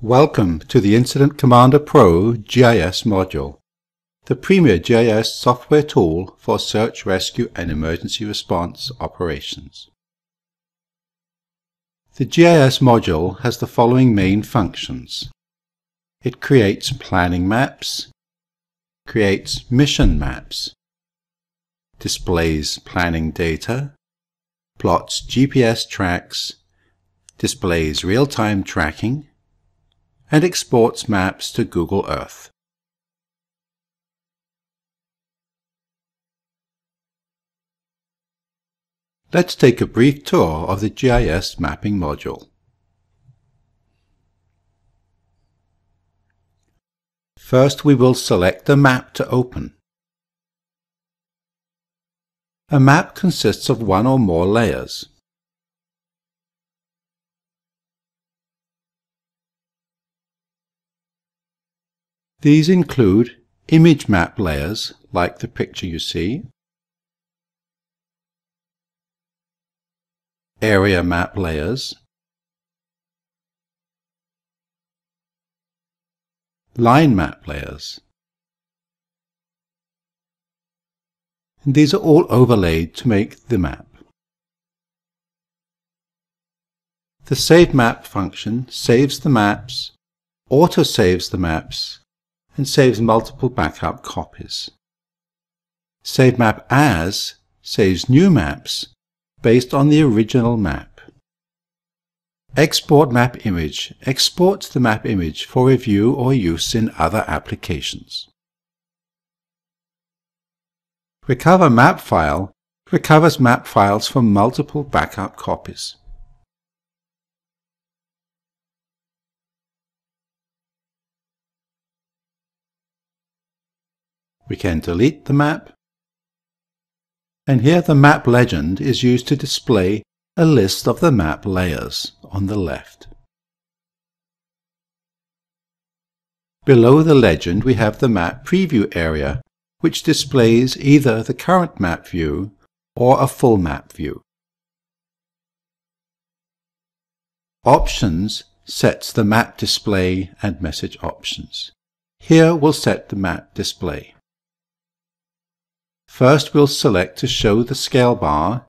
Welcome to the Incident Commander Pro GIS module, the premier GIS software tool for search, rescue, and emergency response operations. The GIS module has the following main functions. It creates planning maps, creates mission maps, displays planning data, plots GPS tracks, displays real-time tracking, and exports maps to Google Earth. Let's take a brief tour of the GIS mapping module. First, we will select a map to open. A map consists of one or more layers. These include image map layers, like the picture you see, area map layers, line map layers. And these are all overlaid to make the map. The Save Map function saves the maps, auto-saves the maps, and saves multiple backup copies. Save Map As saves new maps based on the original map. Export Map Image exports the map image for review or use in other applications. Recover Map File recovers map files from multiple backup copies. We can delete the map, and here the map legend is used to display a list of the map layers on the left. Below the legend we have the map preview area, which displays either the current map view or a full map view. Options sets the map display and message options. Here we'll set the map display. First, we'll select to show the scale bar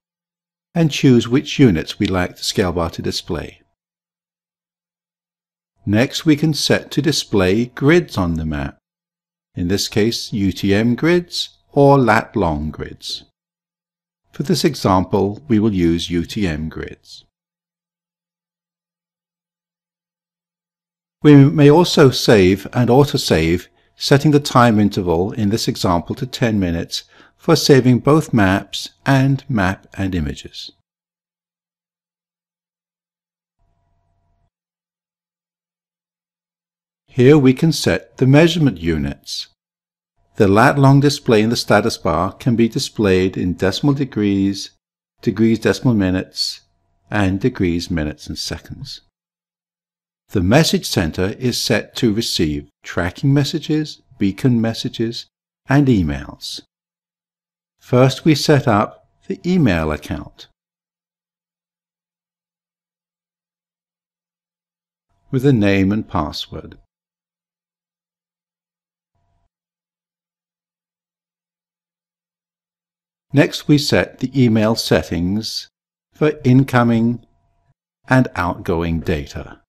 and choose which units we'd like the scale bar to display. Next, we can set to display grids on the map, in this case UTM grids or lat-long grids. For this example, we will use UTM grids. We may also save and autosave, setting the time interval in this example to 10 minutes for saving both maps and map and images. Here we can set the measurement units. The lat-long display in the status bar can be displayed in decimal degrees, degrees decimal minutes, and degrees minutes and seconds. The message center is set to receive tracking messages, beacon messages, and emails. First, we set up the email account with a name and password. Next, we set the email settings for incoming and outgoing data.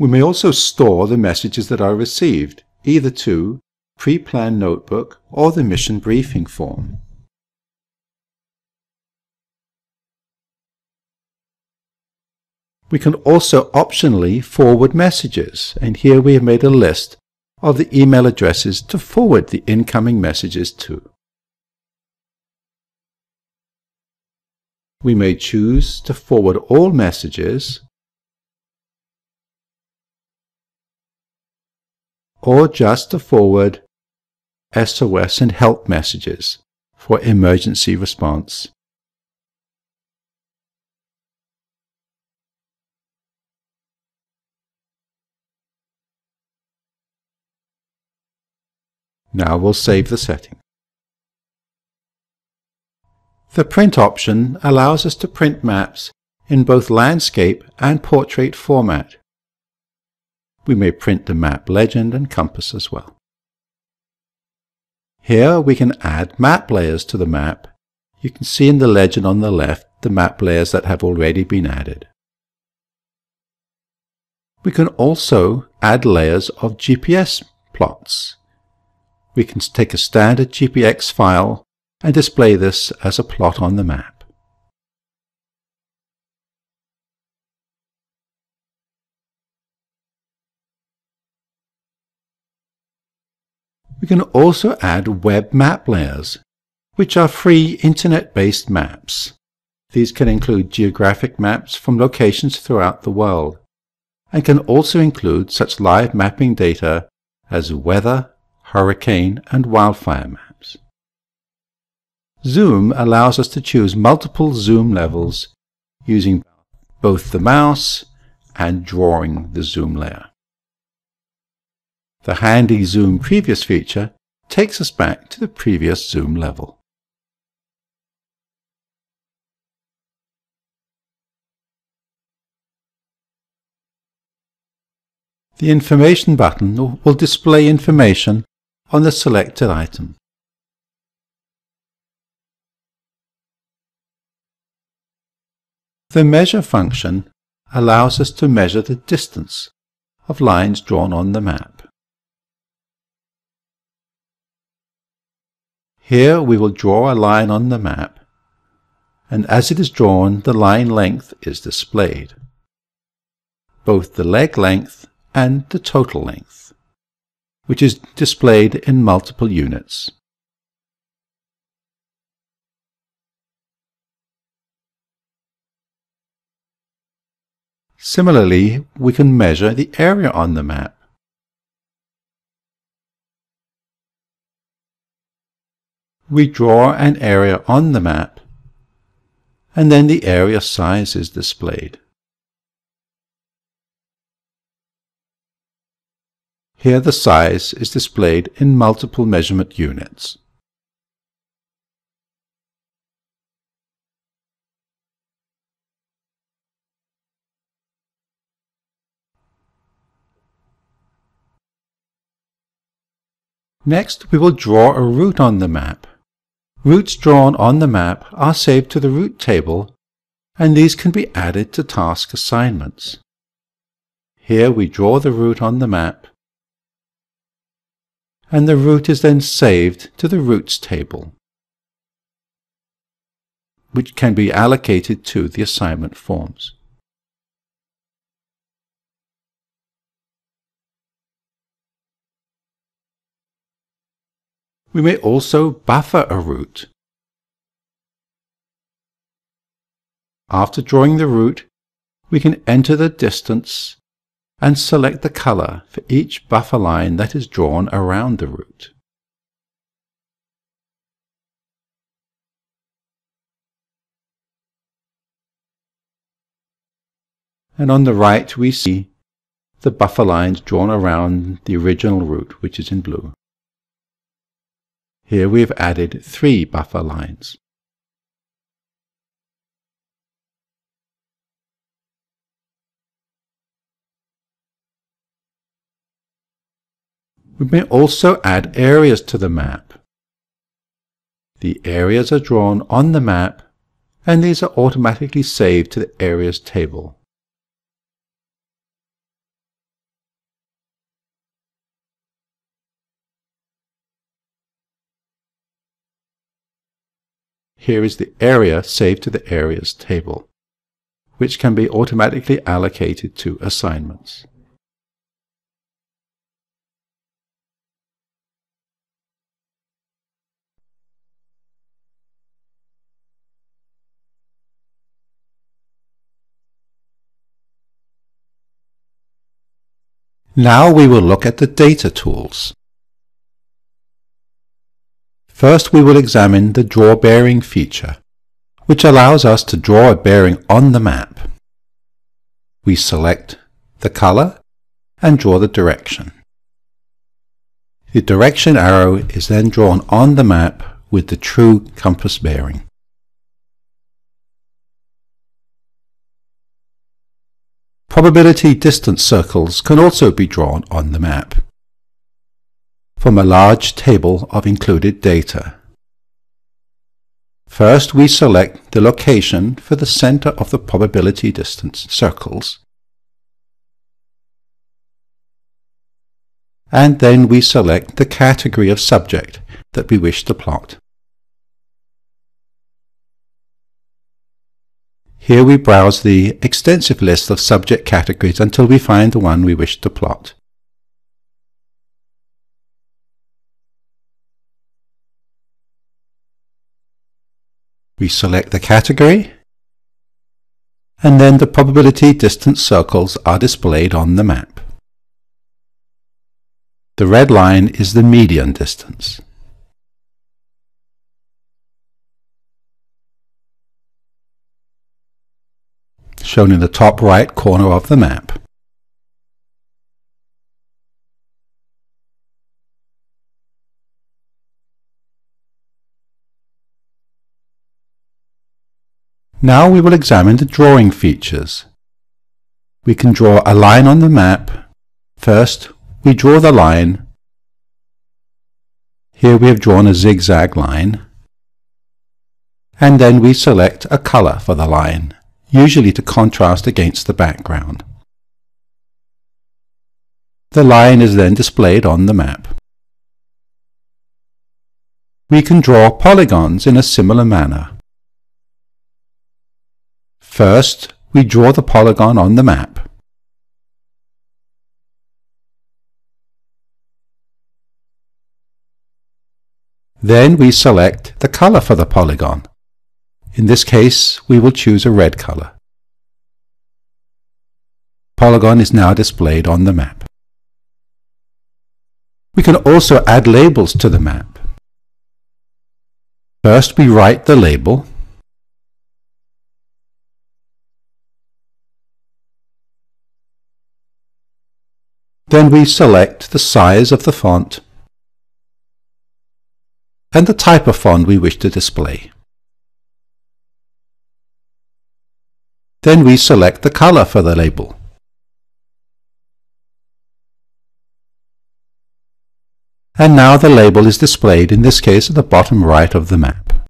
We may also store the messages that are received, either to pre-planned notebook or the mission briefing form. We can also optionally forward messages, and here we have made a list of the email addresses to forward the incoming messages to. We may choose to forward all messages or just to forward SOS and help messages for emergency response. Now we'll save the setting. The print option allows us to print maps in both landscape and portrait format. We may print the map legend and compass as well. Here we can add map layers to the map. You can see in the legend on the left the map layers that have already been added. We can also add layers of GPS plots. We can take a standard GPX file and display this as a plot on the map. We can also add web map layers, which are free internet-based maps. These can include geographic maps from locations throughout the world, and can also include such live mapping data as weather, hurricane, and wildfire maps. Zoom allows us to choose multiple zoom levels using both the mouse and drawing the zoom layer. The handy Zoom Previous feature takes us back to the previous zoom level. The Information button will display information on the selected item. The Measure function allows us to measure the distance of lines drawn on the map. Here we will draw a line on the map, and as it is drawn, the line length is displayed, both the leg length and the total length, which is displayed in multiple units. Similarly, we can measure the area on the map. We draw an area on the map, and then the area size is displayed. Here the size is displayed in multiple measurement units. Next, we will draw a route on the map. Routes drawn on the map are saved to the route table, and these can be added to task assignments. Here we draw the route on the map, and the route is then saved to the routes table, which can be allocated to the assignment forms. We may also buffer a route. After drawing the route, we can enter the distance and select the color for each buffer line that is drawn around the route. And on the right we see the buffer lines drawn around the original route, which is in blue. Here we have added 3 buffer lines. We may also add areas to the map. The areas are drawn on the map, and these are automatically saved to the Areas table. Here is the area saved to the Areas table, which can be automatically allocated to assignments. Now we will look at the data tools. First, we will examine the Draw Bearing feature, which allows us to draw a bearing on the map. We select the color and draw the direction. The direction arrow is then drawn on the map with the true compass bearing. Probability distance circles can also be drawn on the map from a large table of included data. First, we select the location for the center of the probability distance circles, and then we select the category of subject that we wish to plot. Here we browse the extensive list of subject categories until we find the one we wish to plot. We select the category, and then the probability distance circles are displayed on the map. The red line is the median distance. Shown in the top right corner of the map. Now we will examine the drawing features. We can draw a line on the map. First, we draw the line. Here we have drawn a zigzag line. And then we select a color for the line, usually to contrast against the background. The line is then displayed on the map. We can draw polygons in a similar manner. First, we draw the polygon on the map. Then we select the color for the polygon. In this case, we will choose a red color. Polygon is now displayed on the map. We can also add labels to the map. First, we write the label. Then we select the size of the font and the type of font we wish to display. Then we select the color for the label. And now the label is displayed, in this case at the bottom right of the map.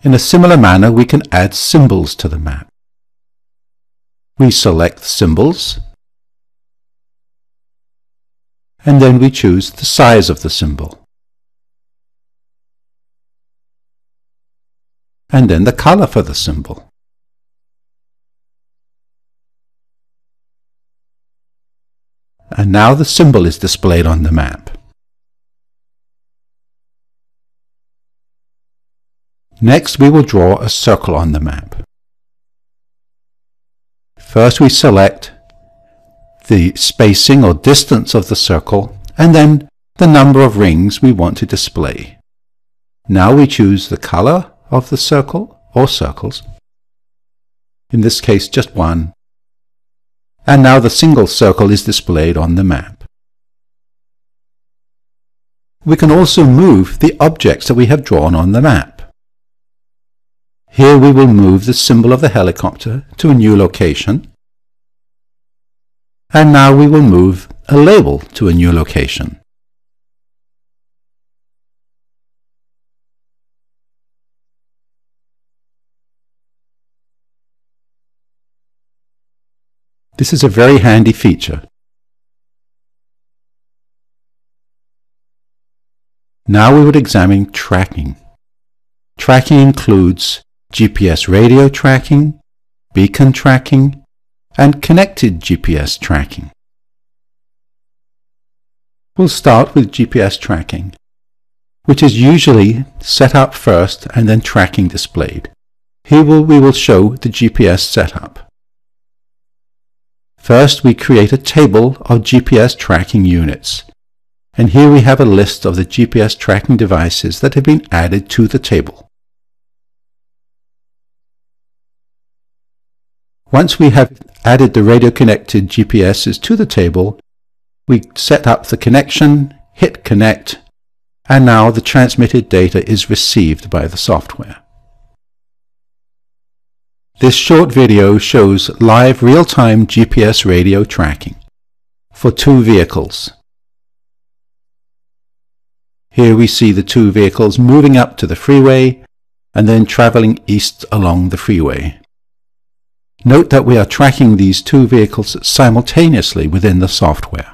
In a similar manner, we can add symbols to the map. We select symbols, and then we choose the size of the symbol, and then the color for the symbol. And now the symbol is displayed on the map. Next, we will draw a circle on the map. First, we select the spacing or distance of the circle, and then the number of rings we want to display. Now we choose the color of the circle or circles, in this case just one, and now the single circle is displayed on the map. We can also move the objects that we have drawn on the map. Here we will move the symbol of the helicopter to a new location. And now we will move a label to a new location. This is a very handy feature. Now we would examine tracking. Tracking includes GPS radio tracking, beacon tracking, and connected GPS tracking. We'll start with GPS tracking, which is usually set up first and then tracking displayed. Here we will show the GPS setup. First, we create a table of GPS tracking units, and here we have a list of the GPS tracking devices that have been added to the table. Once we have added the radio-connected GPSs to the table, we set up the connection, hit connect, and now the transmitted data is received by the software. This short video shows live real-time GPS radio tracking for two vehicles. Here we see the two vehicles moving up to the freeway and then traveling east along the freeway. Note that we are tracking these two vehicles simultaneously within the software.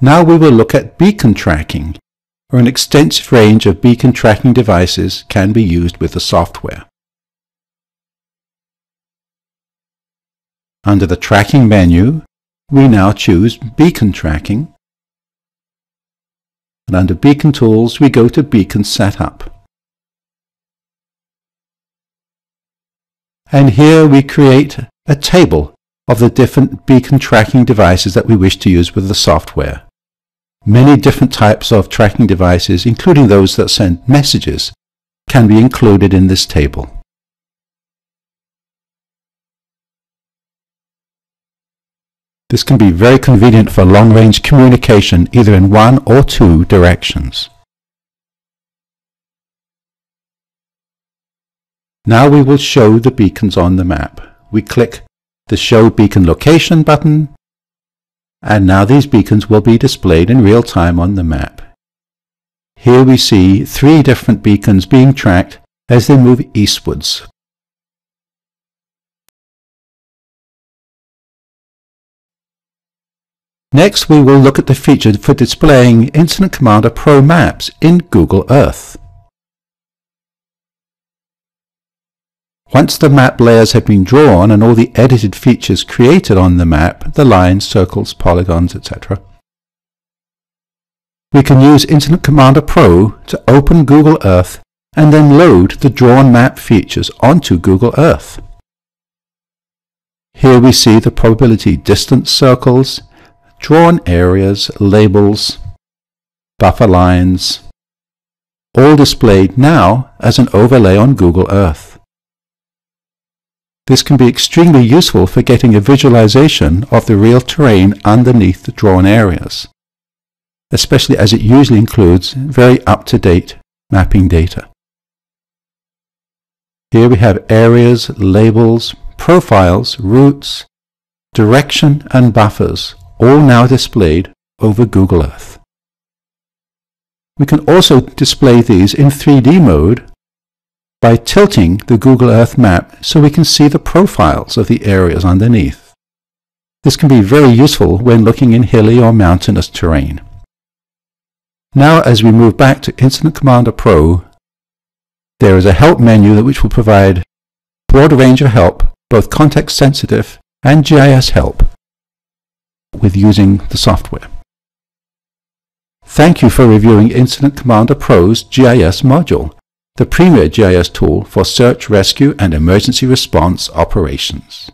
Now we will look at beacon tracking, where an extensive range of beacon tracking devices can be used with the software. Under the Tracking menu, we now choose Beacon Tracking, and under Beacon Tools we go to Beacon Setup. And here we create a table of the different beacon tracking devices that we wish to use with the software. Many different types of tracking devices, including those that send messages, can be included in this table. This can be very convenient for long-range communication, either in one or two directions. Now we will show the beacons on the map. We click the Show Beacon Location button, and now these beacons will be displayed in real time on the map. Here we see three different beacons being tracked as they move eastwards. Next, we will look at the feature for displaying Incident Commander Pro maps in Google Earth. Once the map layers have been drawn and all the edited features created on the map, the lines, circles, polygons, etc., we can use Incident Commander Pro to open Google Earth and then load the drawn map features onto Google Earth. Here we see the probability distance circles, drawn areas, labels, buffer lines, all displayed now as an overlay on Google Earth. This can be extremely useful for getting a visualization of the real terrain underneath the drawn areas, especially as it usually includes very up-to-date mapping data. Here we have areas, labels, profiles, routes, direction and buffers, all now displayed over Google Earth. We can also display these in 3D mode by tilting the Google Earth map so we can see the profiles of the areas underneath. This can be very useful when looking in hilly or mountainous terrain. Now, as we move back to Incident Commander Pro, there is a help menu which will provide a broad range of help, both context-sensitive and GIS help, with using the software. Thank you for reviewing Incident Commander Pro's GIS module, the premier GIS tool for search, rescue, and emergency response operations.